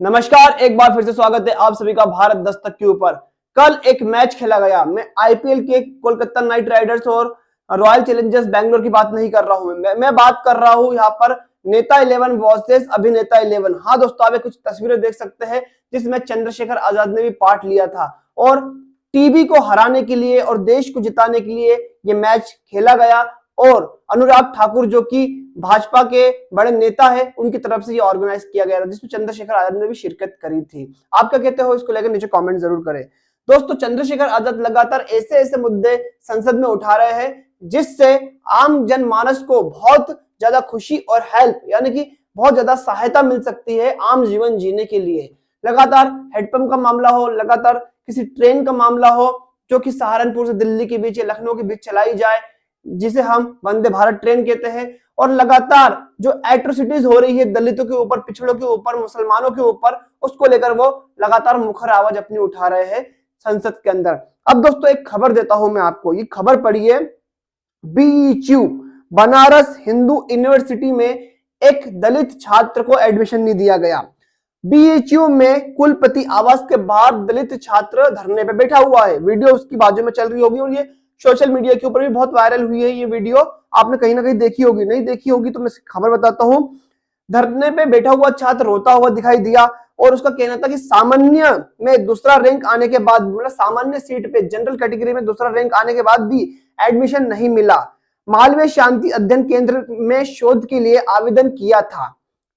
नमस्कार, एक बार फिर से स्वागत है आप सभी का भारत दस्तक के ऊपर। कल एक मैच खेला गया। मैं आईपीएल के कोलकाता नाइट राइडर्स और रॉयल चैलेंजर्स बैंगलोर की बात नहीं कर रहा हूं। मैं बात कर रहा हूं यहाँ पर नेता 11 वर्सेस अभिनेता 11। हाँ दोस्तों, आप ये कुछ तस्वीरें देख सकते हैं जिसमें चंद्रशेखर आजाद ने भी पार्ट लिया था और टीबी को हराने के लिए और देश को जिताने के लिए ये मैच खेला गया। और अनुराग ठाकुर जो कि भाजपा के बड़े नेता है, उनकी तरफ से ये ऑर्गेनाइज किया गया था, जिसमें चंद्रशेखर आजाद ने भी शिरकत करी थी। आप क्या कहते हो इसको लेकर नीचे कमेंट जरूर करें। दोस्तों, चंद्रशेखर आजाद लगातार ऐसे ऐसे मुद्दे संसद में उठा रहे हैं जिससे आम जनमानस को बहुत ज्यादा खुशी और हेल्प यानी कि बहुत ज्यादा सहायता मिल सकती है आम जीवन जीने के लिए। लगातार हेडपंप का मामला हो, लगातार किसी ट्रेन का मामला हो जो कि सहारनपुर से दिल्ली के बीच या लखनऊ के बीच चलाई जाए, जिसे हम वंदे भारत ट्रेन कहते हैं, और लगातार जो एट्रोसिटीज हो रही है दलितों के ऊपर, पिछड़ों के ऊपर, मुसलमानों के ऊपर, उसको लेकर वो लगातार मुखर आवाज अपनी उठा रहे हैं संसद के अंदर। अब दोस्तों एक खबर देता हूं मैं आपको, ये खबर पढ़िए। बीएचयू बनारस हिंदू यूनिवर्सिटी में एक दलित छात्र को एडमिशन नहीं दिया गया। बीएचयू में कुलपति आवास के बाहर दलित छात्र धरने पे बैठा हुआ है। वीडियो उसकी बाजू में चल रही होगी और ये सोशल मीडिया के ऊपर भी बहुत वायरल हुई है। ये वीडियो आपने कहीं ना कहीं देखी होगी, नहीं देखी होगी तो मैं खबर बताता हूं। धरने पे बैठा हुआ छात्र रोता हुआ दिखाई दिया और उसका कहना था कि सामान्य में दूसरा रैंक आने के बाद, मतलब सामान्य सीट पे जनरल कैटेगरी में दूसरा रैंक आने के बाद भी एडमिशन नहीं मिला। मालवीय शांति अध्ययन केंद्र में शोध के लिए आवेदन किया था,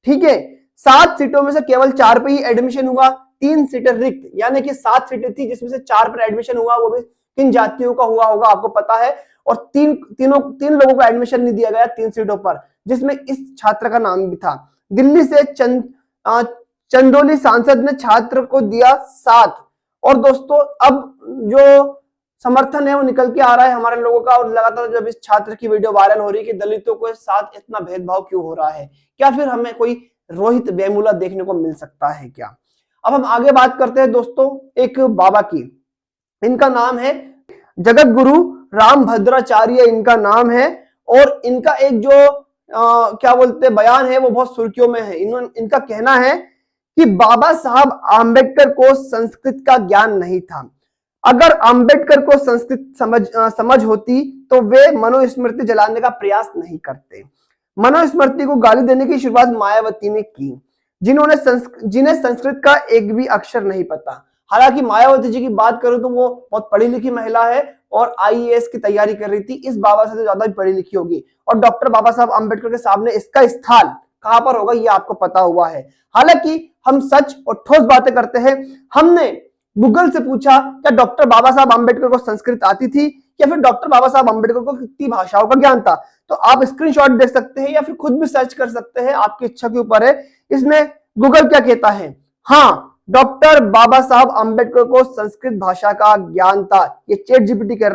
ठीक है। 7 सीटों में से केवल 4 पे ही एडमिशन हुआ, 3 सीटें रिक्त, यानी कि 7 सीटें थी जिसमें से 4 पर एडमिशन हुआ, वो भी किन जातियों का हुआ होगा आपको पता है। और तीन लोगों को एडमिशन नहीं दिया गया 3 सीटों पर, जिसमें इस छात्र का नाम भी था। दिल्ली से चंदौली सांसद ने छात्र को दिया 7। और दोस्तों अब जो समर्थन है वो निकल के आ रहा है हमारे लोगों का, और लगातार जब इस छात्र की वीडियो वायरल हो रही है कि दलितों के साथ इतना भेदभाव क्यों हो रहा है, क्या फिर हमें कोई रोहित वेमुला देखने को मिल सकता है क्या। अब हम आगे बात करते हैं दोस्तों एक बाबा की। इनका नाम है जगत गुरु रामभद्राचार्य, इनका नाम है। और इनका एक जो क्या बोलते हैं बयान है वो बहुत सुर्खियों में है। इनका कहना है कि बाबा साहब आम्बेडकर को संस्कृत का ज्ञान नहीं था। अगर आम्बेडकर को संस्कृत समझ होती तो वे मनुस्मृति जलाने का प्रयास नहीं करते। मनुस्मृति को गाली देने की शुरुआत मायावती ने की, जिन्हें संस्कृत का एक भी अक्षर नहीं पता। हालांकि मायावती जी की बात करूं तो वो बहुत पढ़ी लिखी महिला है और आईएएस की तैयारी कर रही थी, इस बाबा से तो ज्यादा भी पढ़ी लिखी होगी। और डॉक्टर बाबा साहब आम्बेडकर के सामने इसका स्थान कहां पर होगा ये आपको पता हुआ है। हालांकि हम सच और ठोस बातें करते हैं। हमने गूगल से पूछा क्या डॉक्टर बाबा साहब आम्बेडकर को संस्कृत आती थी या फिर डॉक्टर बाबा साहब आम्बेडकर को कितनी भाषाओं का ज्ञान था। तो आप स्क्रीनशॉट देख सकते हैं या फिर खुद भी सर्च कर सकते हैं, आपकी इच्छा के ऊपर है। इसमें गूगल क्या कहता है, हाँ डॉक्टर बाबा साहब आम्बेडकर को संस्कृत भाषा का ज्ञान था, ये चैट जीपीटी कह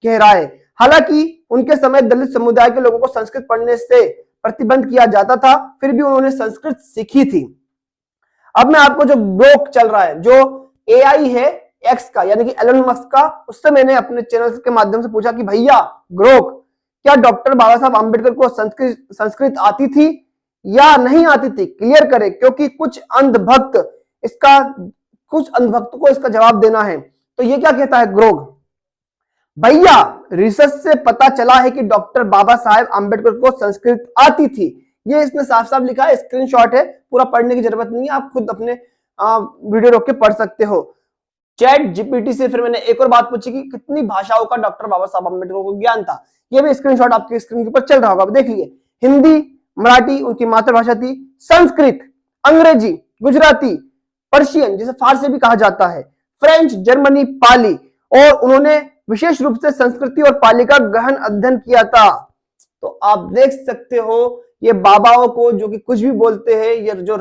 रहा है। हालांकि उनके समय दलित समुदाय के लोगों को संस्कृत पढ़ने से प्रतिबंध किया जाता था, फिर भी उन्होंने संस्कृत सीखी थी। अब मैं आपको जो ग्रोक चल रहा है, जो एआई है एक्स का यानी कि एलन मस्क का, उससे मैंने अपने चैनल के माध्यम से पूछा कि भैया ग्रोक, क्या डॉक्टर बाबा साहब आम्बेडकर को संस्कृत आती थी या नहीं आती थी, क्लियर करें, क्योंकि कुछ अंधभक्त को इसका जवाब देना है। तो ये क्या कहता है ग्रोग, भैया रिसर्च से पता चला है कि डॉक्टर बाबा साहेब आम्बेडकर को संस्कृत आती थी। ये इसने साफ साफ लिखा है, स्क्रीनशॉट है, पूरा पढ़ने की जरूरत नहीं है, आप खुद अपने वीडियो रोक के पढ़ सकते हो। चैट जीपीटी से फिर मैंने एक और बात पूछी कि कितनी भाषाओं का डॉक्टर बाबा साहब आम्बेडकर को ज्ञान था। ये भी स्क्रीनशॉट आपके स्क्रीन के ऊपर चल रहा होगा, देख लिए। हिंदी, मराठी उनकी मातृभाषा थी, संस्कृत, अंग्रेजी, गुजराती, पर्शियन जिसे फारसी भी कहा जाता है, फ्रेंच, जर्मनी, पाली, और उन्होंने विशेष रूप से संस्कृति और पाली का गहन अध्ययन किया था। तो आप देख सकते हो ये बाबाओं को जो कि कुछ भी बोलते हैं, ये जो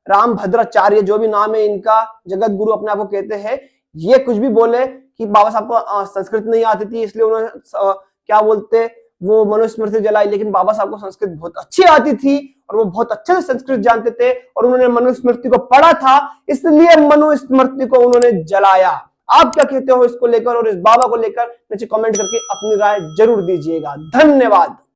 रामभद्राचार्य जो भी नाम है इनका, जगत गुरु अपने आप को कहते हैं, ये कुछ भी बोले कि बाबा साहब को संस्कृत नहीं आती थी इसलिए उन्होंने क्या बोलते वो मनुस्मृति जलाई, लेकिन बाबा साहब को संस्कृत बहुत अच्छी आती थी और वो बहुत अच्छे से संस्कृत जानते थे और उन्होंने मनुस्मृति को पढ़ा था, इसलिए मनुस्मृति को उन्होंने जलाया। आप क्या कहते हो इसको लेकर और इस बाबा को लेकर नीचे कमेंट करके अपनी राय जरूर दीजिएगा। धन्यवाद।